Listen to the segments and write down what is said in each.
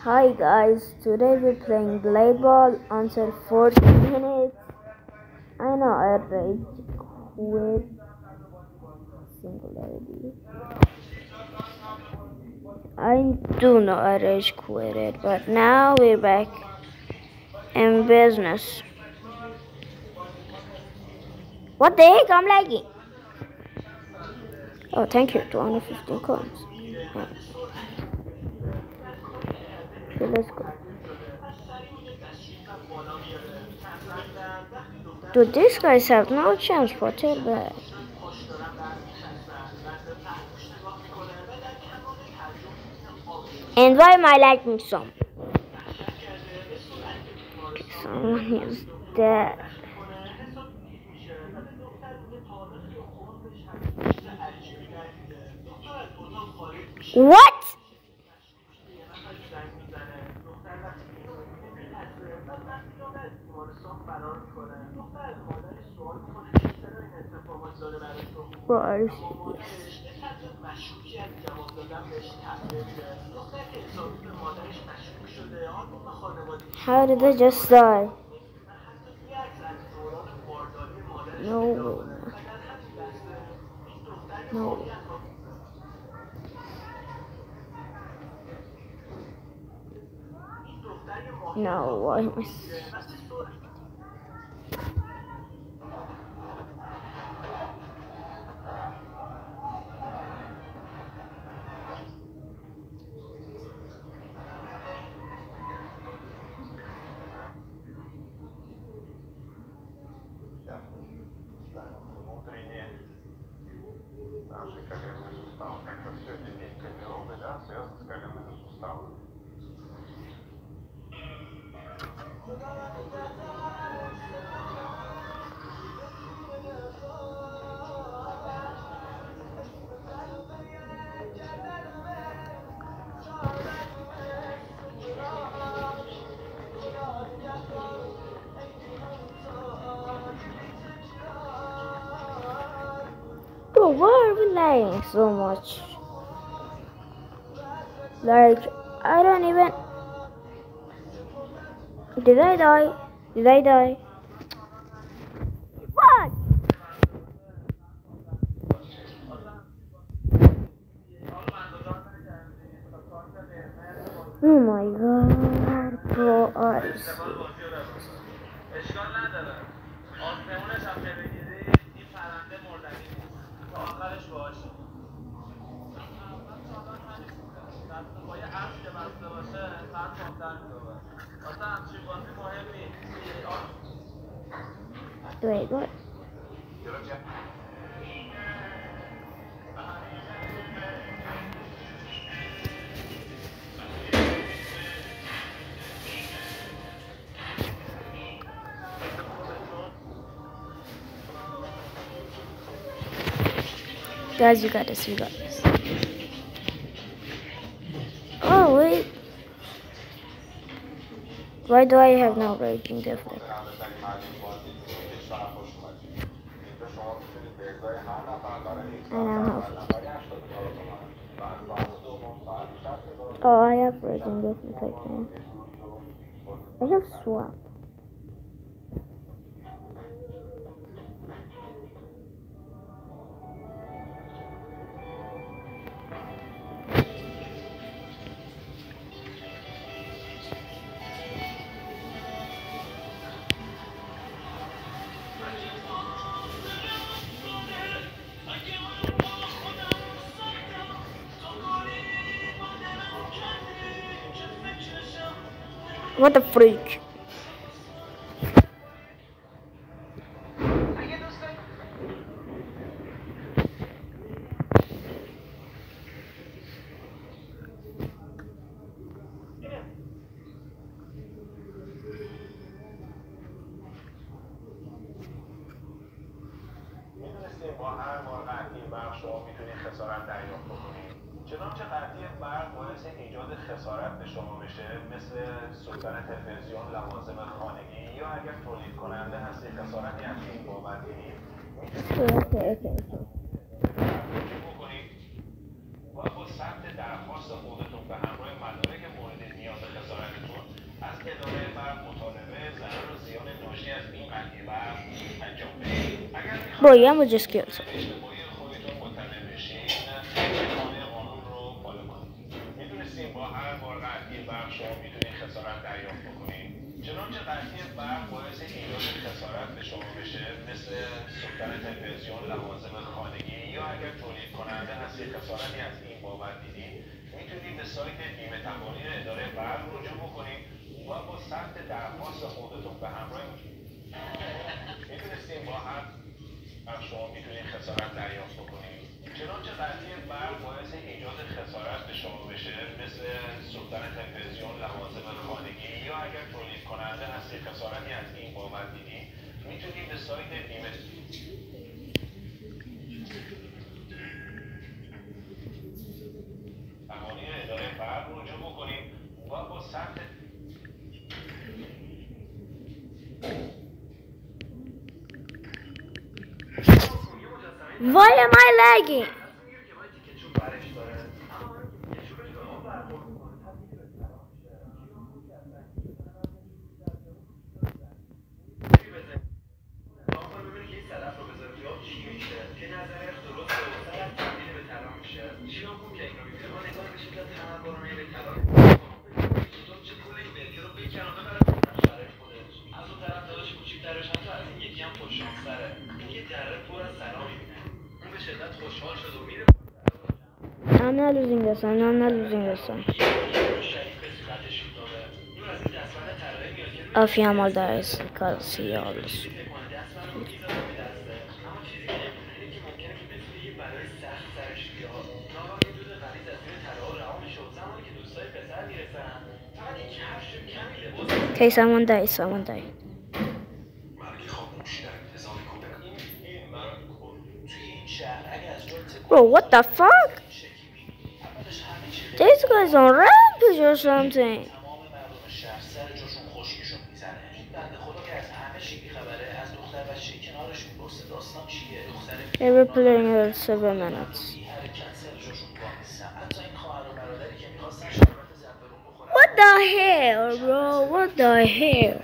Hi guys, today we're playing Blade Ball until 40 minutes. I know I rage quit Singularity. I do know I rage quit it, but now we're back in business. What the heck? I'm lagging. Oh, thank you. 215 coins. Okay, let's go. Dude, these guys have no chance for tailback. And why am I lagging some? Okay, someone is dead. What? Bars, yes. How did I just die? No way. No. No, why am I... Bro, why are we lagging so much? Like, I don't even... Did I die? Did I die? What? Oh my god, bro, I see. Wait, what? Guys, you got this, you got this. Oh, wait. Why do I have no raging deflect? I now have... Oh, I have raging deflect now. I have swap. What the freak? با هر بار قطعی برق شما میتونید خسارت دریافت بکنید. چنانچه قطعی برق باعث ایجاد خسارت به شما بشه، مثل سوختن تلویزیون، لوازم خانگی، یا اگر تولید کننده هستی خسارتی از این بابت دید، میتونید بکنید و با ثبت درخواست خودتون به همراه مدارک مورد نیاز Bro, yeah, we just killed someone. اشتباهی خودتون مطمئن بشین قانون رو فالو کنید. میدونستین با هر بار قطعی برق شما میتونید خسارت دریافت بکنید. چنانچه قطعی برق باعث ایجاد خسارت به شما بشه، مثل سوختن تلویزیون، لوازم خانگی، یا اگر تولید کننده هستی خسارتی از این بابت دیدین، میتونید به سایت بیمه تمامی اداره برق رجوع بکنید و با ثبت درخواست خودتون به همراه میتونستین با هر شما میتونید خسارت دریافت بکنید. چنانچه قطعی برق باعث ایجاد خسارت به شما بشه، مثل سوختن تلویزیون، لوازم خانگی، یا اگر تولید کننده هستی خسارتی از این بابت دیدین، میتونید به سایت بیمه تمامی اداره برق رجوع بکنید و با ثبت Why am I lagging? I'm not losing this one. I'm not losing this one. Afiyam dies because he always. Okay, someone died. Someone died. Bro, what the fuck? This guy's on rampage or something. They were playing at 7 minutes. What the hell, bro? What the hell?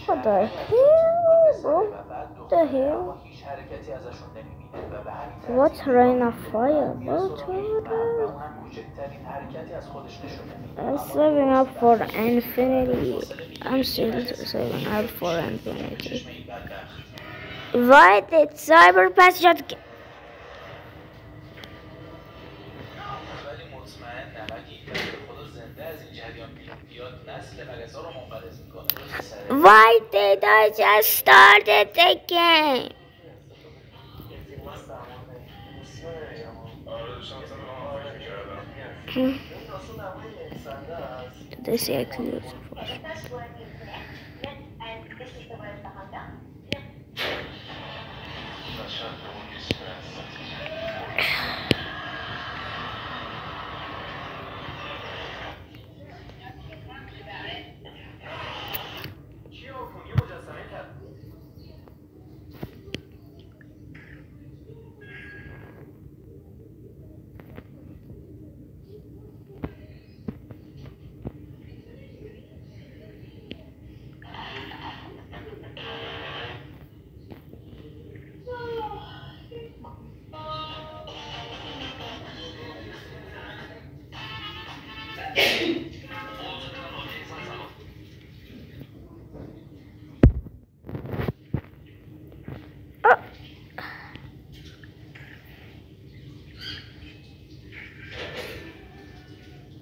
What the hell, bro? What the hell? What's rain of fire? What's I'm saving up for infinity. I'm still saving up for infinity. Why did Cyberpass just get... Why did I just started the game? Did they say I could use it first?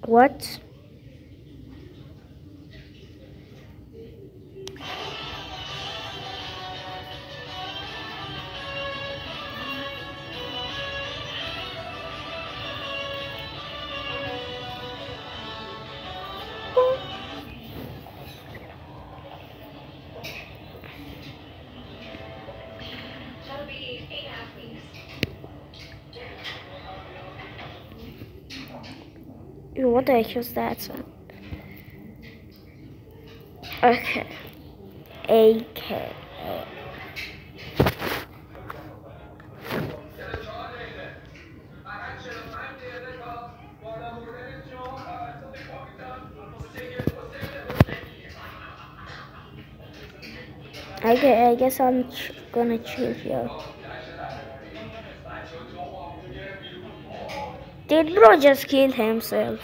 What? Ew, what the heck was that sound? Okay. AKA. Okay, I guess I'm gonna chill here. Did bro just kill himself?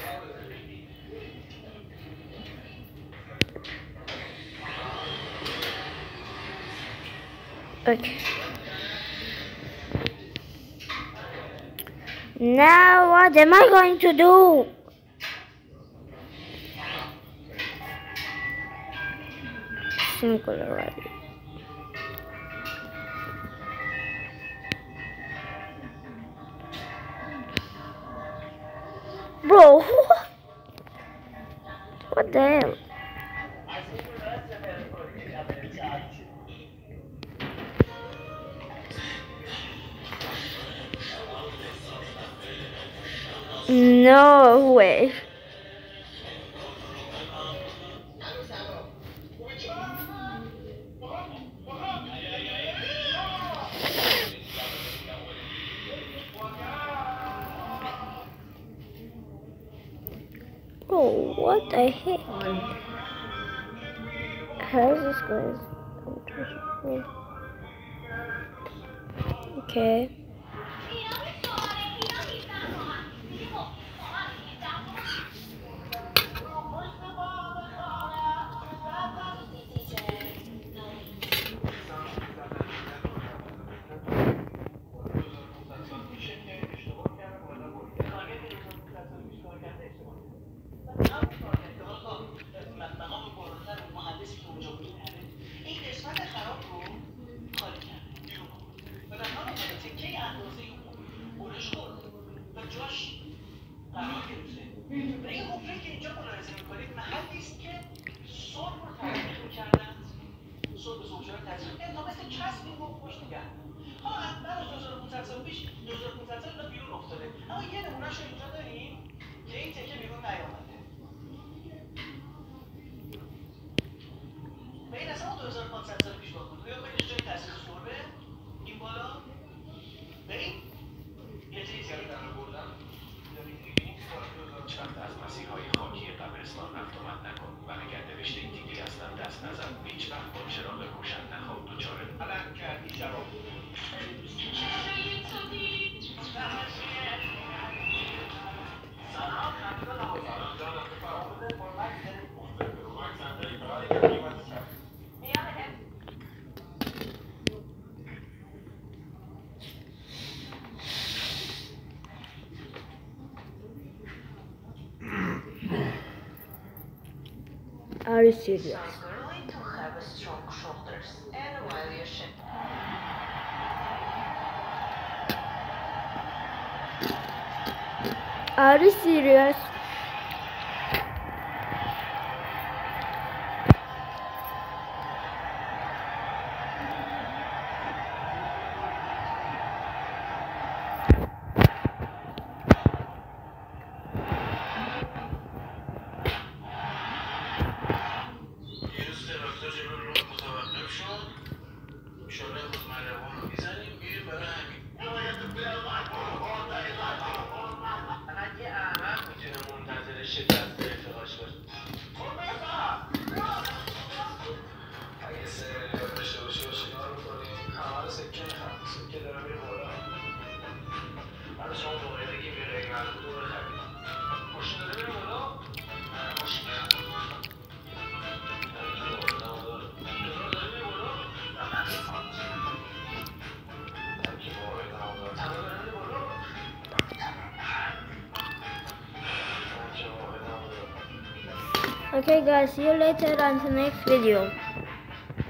Okay. Now what am I going to do? Simple already. Bro, what the hell? No way. Bro, what the heck? How's this going? Okay. Are you serious? Are you serious? Okay guys, see you later on the next video.